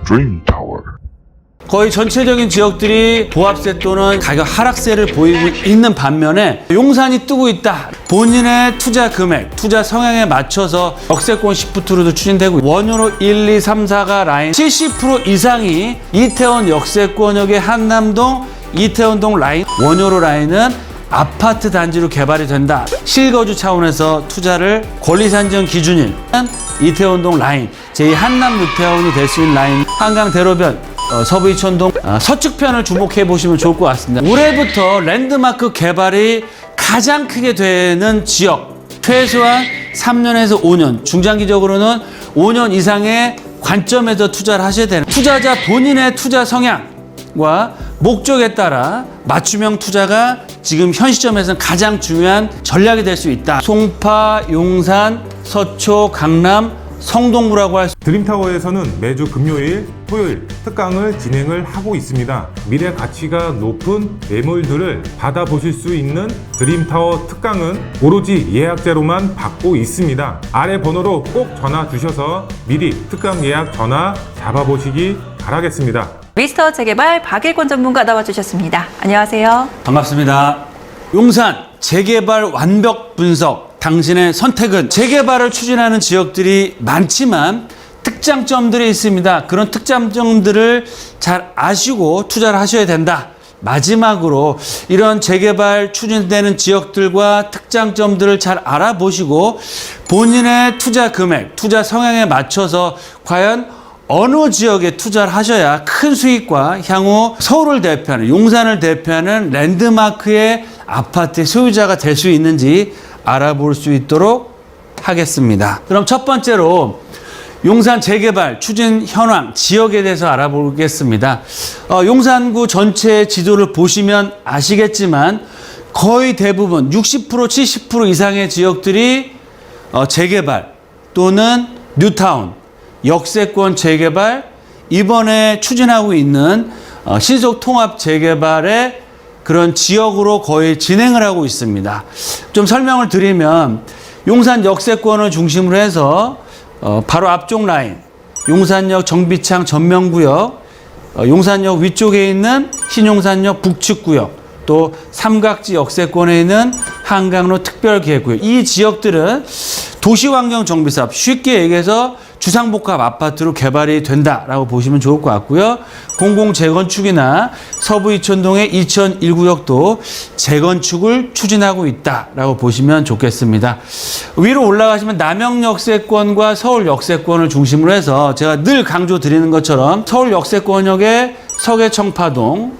Dream Tower. 거의 전체적인 지역들이 보합세 또는 가격 하락세를 보이고 있는 반면에 용산이 뜨고 있다. 본인의 투자 금액, 투자 성향에 맞춰서 역세권 시프트로도 추진되고 원효로 1, 2, 3, 4가 라인 70% 이상이 이태원 역세권역의 한남동, 이태원동 라인, 원효로 라인은 아파트 단지로 개발이 된다. 실거주 차원에서 투자를 권리산정 기준인 이태원동 라인, 제2 한남 뉴타운이 될 수 있는 라인, 한강 대로변, 서부 이천동 서측편을 주목해 보시면 좋을 것 같습니다. 올해부터 랜드마크 개발이 가장 크게 되는 지역, 최소한 3년에서 5년, 중장기적으로는 5년 이상의 관점에서 투자를 하셔야 되는, 투자자 본인의 투자 성향과 목적에 따라 맞춤형 투자가 지금 현 시점에서는 가장 중요한 전략이 될 수 있다. 송파, 용산, 서초, 강남, 성동구라고 할 수. 드림타워에서는 매주 금요일, 토요일 특강을 진행을 하고 있습니다. 미래 가치가 높은 매물들을 받아보실 수 있는 드림타워 특강은 오로지 예약제로만 받고 있습니다. 아래 번호로 꼭 전화 주셔서 미리 특강 예약 전화 잡아보시기 바라겠습니다. 미스터 재개발 박일권 전문가 나와주셨습니다. 안녕하세요. 반갑습니다. 용산 재개발 완벽 분석. 당신의 선택은. 재개발을 추진하는 지역들이 많지만 특장점들이 있습니다. 그런 특장점들을 잘 아시고 투자를 하셔야 된다. 마지막으로 이런 재개발 추진되는 지역들과 특장점들을 잘 알아보시고 본인의 투자 금액, 투자 성향에 맞춰서 과연 어느 지역에 투자를 하셔야 큰 수익과 향후 서울을 대표하는, 용산을 대표하는 랜드마크의 아파트의 소유자가 될 수 있는지 알아볼 수 있도록 하겠습니다. 그럼 첫 번째로 용산 재개발 추진 현황 지역에 대해서 알아보겠습니다. 용산구 전체 지도를 보시면 아시겠지만 거의 대부분 60% 70% 이상의 지역들이 재개발 또는 뉴타운, 역세권 재개발, 이번에 추진하고 있는 신속 통합 재개발의 그런 지역으로 거의 진행을 하고 있습니다. 좀 설명을 드리면 용산 역세권을 중심으로 해서 바로 앞쪽 라인, 용산역 정비창 전면구역, 용산역 위쪽에 있는 신용산역 북측구역, 또 삼각지 역세권에 있는 한강로 특별계획구역, 이 지역들은 도시환경 정비사업, 쉽게 얘기해서 주상복합 아파트로 개발이 된다라고 보시면 좋을 것 같고요. 공공 재건축이나 서부 이천동의 2001구역도 재건축을 추진하고 있다라고 보시면 좋겠습니다. 위로 올라가시면 남영 역세권과 서울 역세권을 중심으로 해서 제가 늘 강조드리는 것처럼 서울 역세권역의 서계청파동,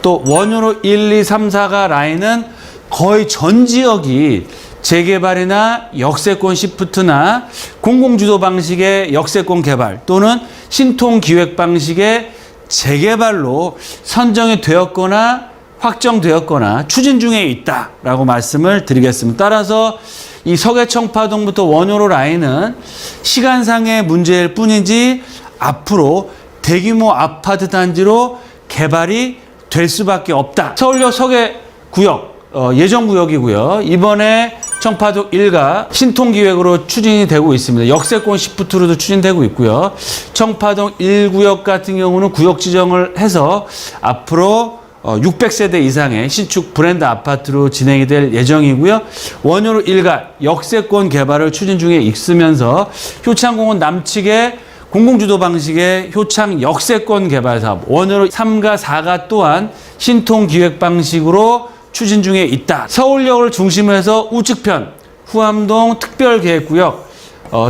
또 원효로 1, 2, 3, 4가 라인은 거의 전 지역이 재개발이나 역세권 시프트나 공공주도 방식의 역세권 개발 또는 신통기획 방식의 재개발로 선정이 되었거나 확정되었거나 추진 중에 있다라고 말씀을 드리겠습니다. 따라서 이 서계청파동부터 원효로 라인은 시간상의 문제일 뿐이지 앞으로 대규모 아파트 단지로 개발이 될 수밖에 없다. 서울역 서계구역 예정구역이고요. 이번에 청파동 1가 신통기획으로 추진이 되고 있습니다. 역세권 시프트로도 추진되고 있고요. 청파동 1구역 같은 경우는 구역 지정을 해서 앞으로 600세대 이상의 신축 브랜드 아파트로 진행이 될 예정이고요. 원효로 1가 역세권 개발을 추진 중에 있으면서 효창공원 남측의 공공주도 방식의 효창 역세권 개발 사업, 원효로 3가 4가 또한 신통기획 방식으로 추진 중에 있다. 서울역을 중심으로 해서 우측편 후암동 특별계획구역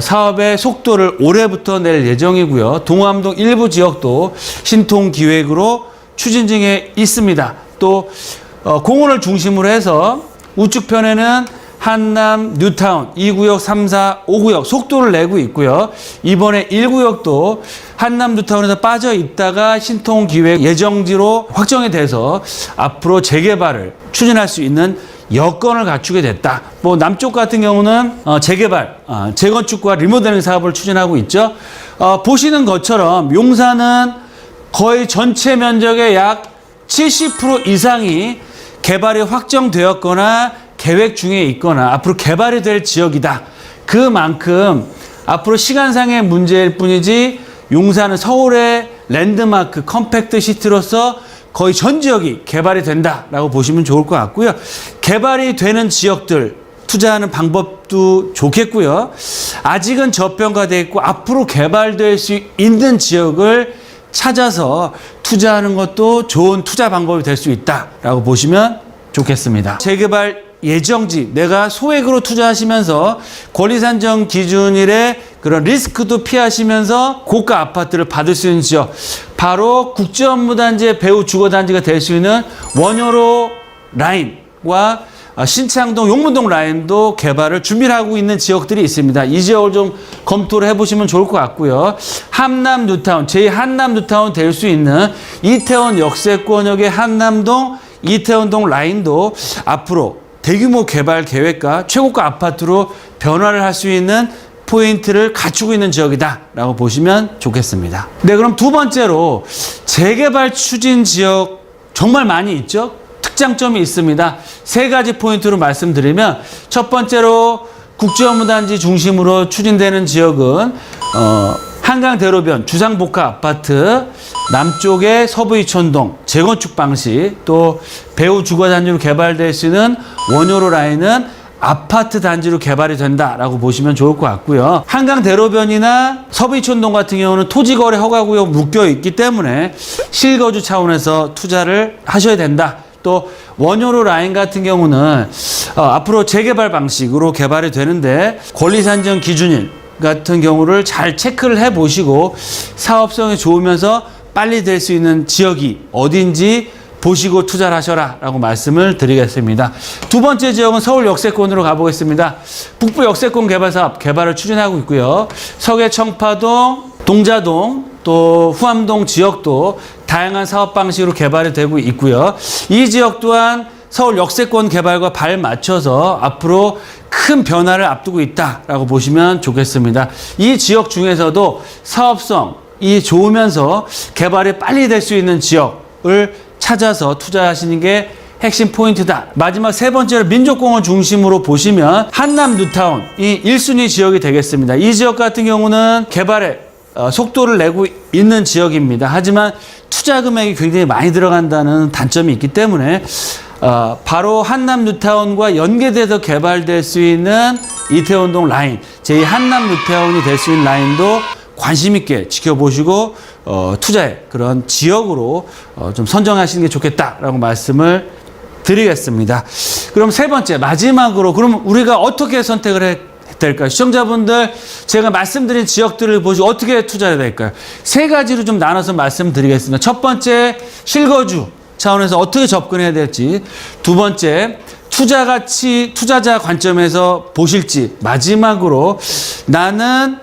사업의 속도를 올해부터 낼 예정이고요. 동암동 일부 지역도 신통기획으로 추진 중에 있습니다. 또 공원을 중심으로 해서 우측편에는 한남, 뉴타운, 2구역, 3, 4, 5구역 속도를 내고 있고요. 이번에 1구역도 한남, 뉴타운에서 빠져 있다가 신통기획 예정지로 확정이 돼서 앞으로 재개발을 추진할 수 있는 여건을 갖추게 됐다. 뭐 남쪽 같은 경우는 재개발, 재건축과 리모델링 사업을 추진하고 있죠. 보시는 것처럼 용산은 거의 전체 면적의 약 70% 이상이 개발이 확정되었거나 계획 중에 있거나 앞으로 개발이 될 지역이다. 그만큼 앞으로 시간상의 문제일 뿐이지 용산은 서울의 랜드마크 컴팩트 시티로서 거의 전 지역이 개발이 된다라고 보시면 좋을 것 같고요. 개발이 되는 지역들 투자하는 방법도 좋겠고요. 아직은 저평가되어 있고 앞으로 개발될 수 있는 지역을 찾아서 투자하는 것도 좋은 투자 방법이 될 수 있다라고 보시면 좋겠습니다. 재개발 예정지, 내가 소액으로 투자하시면서 권리 산정 기준일의 그런 리스크도 피하시면서 고가 아파트를 받을 수 있는 지역, 바로 국제업무단지의 배후 주거단지가 될 수 있는 원효로 라인과 신창동, 용문동 라인도 개발을 준비를 하고 있는 지역들이 있습니다. 이 지역을 좀 검토를 해보시면 좋을 것 같고요. 한남 뉴타운, 제2한남 뉴타운 될 수 있는 이태원 역세권역의 한남동, 이태원동 라인도 앞으로 대규모 개발 계획과 최고가 아파트로 변화를 할 수 있는 포인트를 갖추고 있는 지역이다라고 보시면 좋겠습니다. 네, 그럼 두 번째로 재개발 추진 지역 정말 많이 있죠? 특장점이 있습니다. 세 가지 포인트로 말씀드리면, 첫 번째로 국제업무단지 중심으로 추진되는 지역은 한강대로변 주상복합 아파트, 남쪽의 서부이촌동 재건축 방식, 또 배후 주거단지로 개발될 수 있는 원효로 라인은 아파트 단지로 개발이 된다라고 보시면 좋을 것 같고요. 한강대로변이나 서부이촌동 같은 경우는 토지거래 허가구역 묶여 있기 때문에 실거주 차원에서 투자를 하셔야 된다. 또 원효로 라인 같은 경우는 앞으로 재개발 방식으로 개발이 되는데 권리산정 기준일 같은 경우를 잘 체크를 해보시고 사업성이 좋으면서 빨리 될 수 있는 지역이 어딘지 보시고 투자를 하셔라 라고 말씀을 드리겠습니다. 두 번째 지역은 서울 역세권으로 가보겠습니다. 북부 역세권 개발 사업 개발을 추진하고 있고요. 서계 청파동, 동자동, 또 후암동 지역도 다양한 사업 방식으로 개발이 되고 있고요. 이 지역 또한 서울 역세권 개발과 발맞춰서 앞으로 큰 변화를 앞두고 있다라고 보시면 좋겠습니다. 이 지역 중에서도 사업성이 좋으면서 개발이 빨리 될 수 있는 지역을 찾아서 투자하시는 게 핵심 포인트다. 마지막 세 번째로 민족공원 중심으로 보시면 한남 뉴타운이 1순위 지역이 되겠습니다. 이 지역 같은 경우는 개발에 속도를 내고 있는 지역입니다. 하지만 투자 금액이 굉장히 많이 들어간다는 단점이 있기 때문에 바로 한남 뉴타운과 연계돼서 개발될 수 있는 이태원동 라인, 제2한남 뉴타운이 될 수 있는 라인도 관심 있게 지켜보시고 투자의 그런 지역으로 좀 선정하시는 게 좋겠다라고 말씀을 드리겠습니다. 그럼 세 번째, 마지막으로 그럼 우리가 어떻게 선택을 해야 될까요? 시청자분들, 제가 말씀드린 지역들을 보시고 어떻게 투자해야 될까요? 세 가지로 좀 나눠서 말씀드리겠습니다. 첫 번째, 실거주 차원에서 어떻게 접근해야 될지, 두 번째, 투자 가치, 투자자 관점에서 보실지, 마지막으로 나는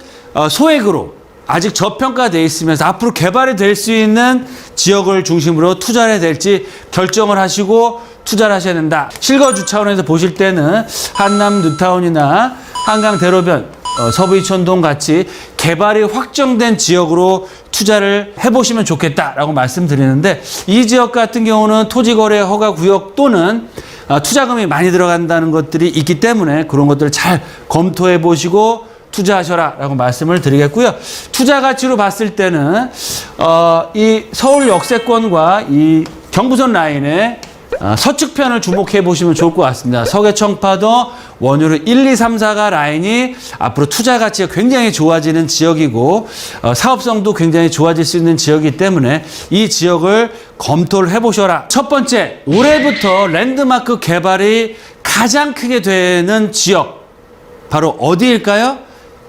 소액으로 아직 저평가되어 있으면서 앞으로 개발이 될 수 있는 지역을 중심으로 투자를 해야 될지 결정을 하시고 투자를 하셔야 된다. 실거주 차원에서 보실 때는 한남 뉴타운이나 한강대로변, 서부이촌동 같이 개발이 확정된 지역으로 투자를 해보시면 좋겠다라고 말씀드리는데, 이 지역 같은 경우는 토지거래 허가구역 또는 투자금이 많이 들어간다는 것들이 있기 때문에 그런 것들을 잘 검토해 보시고 투자하셔라 라고 말씀을 드리겠고요. 투자 가치로 봤을 때는 이 서울 역세권과 이 경부선 라인의 서측편을 주목해 보시면 좋을 것 같습니다. 서계청파동, 원효로 1, 2, 3, 4가 라인이 앞으로 투자 가치가 굉장히 좋아지는 지역이고 사업성도 굉장히 좋아질 수 있는 지역이기 때문에 이 지역을 검토를 해보셔라. 첫 번째, 올해부터 랜드마크 개발이 가장 크게 되는 지역, 바로 어디일까요?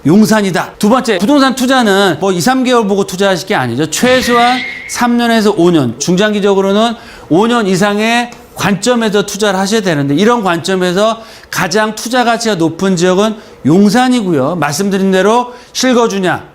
용산이다. 두 번째, 부동산 투자는 뭐 2, 3개월 보고 투자하실 게 아니죠. 최소한 3년에서 5년, 중장기적으로는 5년 이상의 관점에서 투자를 하셔야 되는데, 이런 관점에서 가장 투자 가치가 높은 지역은 용산이고요. 말씀드린 대로 실거주냐,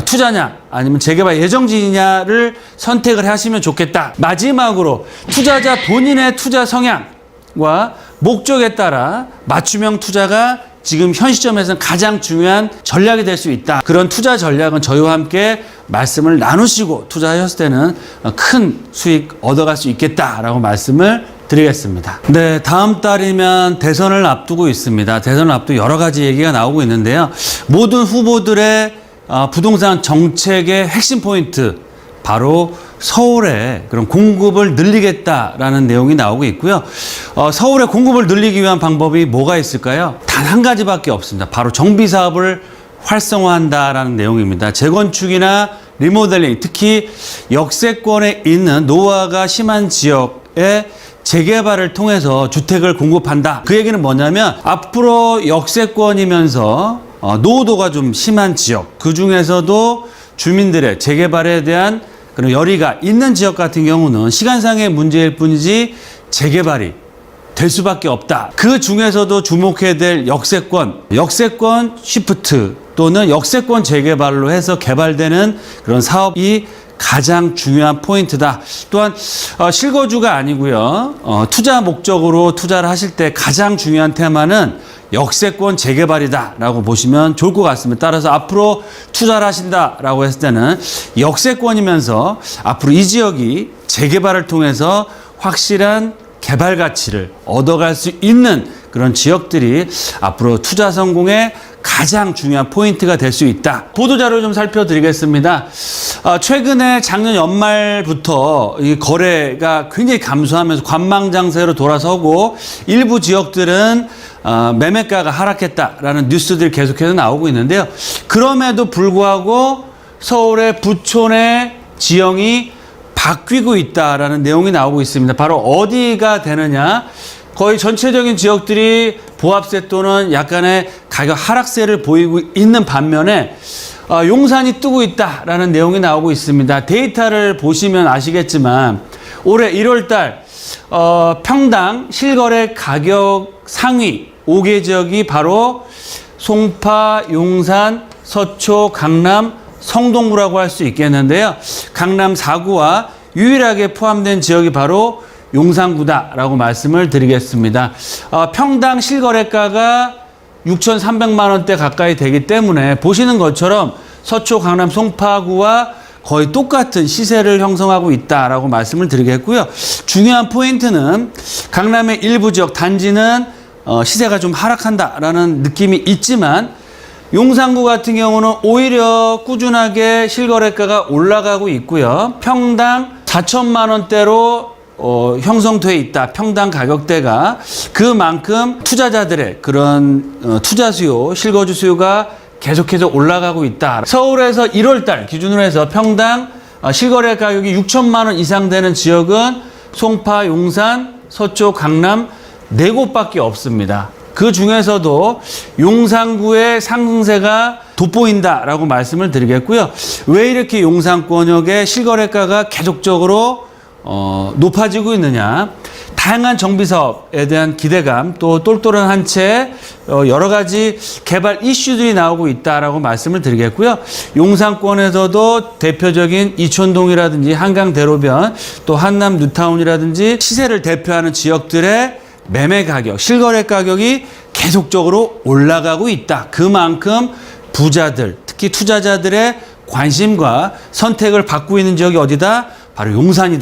투자냐, 아니면 재개발 예정지냐를 선택을 하시면 좋겠다. 마지막으로 투자자 본인의 투자 성향과 목적에 따라 맞춤형 투자가 지금 현 시점에서는 가장 중요한 전략이 될 수 있다. 그런 투자 전략은 저희와 함께 말씀을 나누시고 투자하셨을 때는 큰 수익 얻어갈 수 있겠다라고 말씀을 드리겠습니다. 네, 다음 달이면 대선을 앞두고 있습니다. 대선을 앞두고 여러 가지 얘기가 나오고 있는데요. 모든 후보들의 부동산 정책의 핵심 포인트, 바로 서울에 그런 공급을 늘리겠다라는 내용이 나오고 있고요. 서울의 공급을 늘리기 위한 방법이 뭐가 있을까요? 단 한 가지밖에 없습니다. 바로 정비 사업을 활성화한다라는 내용입니다. 재건축이나 리모델링, 특히 역세권에 있는 노후화가 심한 지역에 재개발을 통해서 주택을 공급한다. 그 얘기는 뭐냐면 앞으로 역세권이면서 노후도가 좀 심한 지역, 그 중에서도 주민들의 재개발에 대한 그런 열의가 있는 지역 같은 경우는 시간상의 문제일 뿐이지 재개발이 될 수밖에 없다. 그 중에서도 주목해야 될 역세권 시프트 또는 역세권 재개발로 해서 개발되는 그런 사업이 가장 중요한 포인트다. 또한 실거주가 아니고요. 투자 목적으로 투자를 하실 때 가장 중요한 테마는 역세권 재개발이다라고 보시면 좋을 것 같습니다. 따라서 앞으로 투자를 하신다라고 했을 때는 역세권이면서 앞으로 이 지역이 재개발을 통해서 확실한 개발 가치를 얻어갈 수 있는 그런 지역들이 앞으로 투자 성공의 가장 중요한 포인트가 될 수 있다. 보도자료 좀 살펴드리겠습니다. 최근에 작년 연말부터 이 거래가 굉장히 감소하면서 관망장세로 돌아서고 일부 지역들은 매매가가 하락했다라는 뉴스들이 계속해서 나오고 있는데요. 그럼에도 불구하고 서울의 부촌의 지형이 바뀌고 있다라는 내용이 나오고 있습니다. 바로 어디가 되느냐? 거의 전체적인 지역들이 보합세 또는 약간의 가격 하락세를 보이고 있는 반면에 용산이 뜨고 있다라는 내용이 나오고 있습니다. 데이터를 보시면 아시겠지만 올해 1월 달 평당 실거래 가격 상위 5개 지역이 바로 송파, 용산, 서초, 강남, 성동구라고 할 수 있겠는데요. 강남 4구와 유일하게 포함된 지역이 바로 용산구다라고 말씀을 드리겠습니다. 평당 실거래가가 6,300만 원대 가까이 되기 때문에 보시는 것처럼 서초, 강남, 송파구와 거의 똑같은 시세를 형성하고 있다라고 말씀을 드리겠고요. 중요한 포인트는 강남의 일부 지역 단지는 시세가 좀 하락한다라는 느낌이 있지만 용산구 같은 경우는 오히려 꾸준하게 실거래가가 올라가고 있고요. 평당 4천만 원대로 형성돼 있다. 평당 가격대가 그만큼 투자자들의 그런 투자 수요, 실거주 수요가 계속해서 올라가고 있다. 서울에서 1월 달 기준으로 해서 평당 실거래 가격이 6천만 원 이상 되는 지역은 송파, 용산, 서초, 강남 4곳밖에 없습니다. 그 중에서도 용산구의 상승세가 돋보인다라고 말씀을 드리겠고요. 왜 이렇게 용산권역의 실거래가가 계속적으로 높아지고 있느냐? 다양한 정비사업에 대한 기대감, 또 똘똘한 한 채 여러 가지 개발 이슈들이 나오고 있다라고 말씀을 드리겠고요. 용산권에서도 대표적인 이촌동이라든지 한강대로변, 또 한남 뉴타운이라든지 시세를 대표하는 지역들의 매매 가격, 실거래 가격이 계속적으로 올라가고 있다. 그만큼 부자들, 특히 투자자들의 관심과 선택을 받고 있는 지역이 어디다? 바로 용산이다.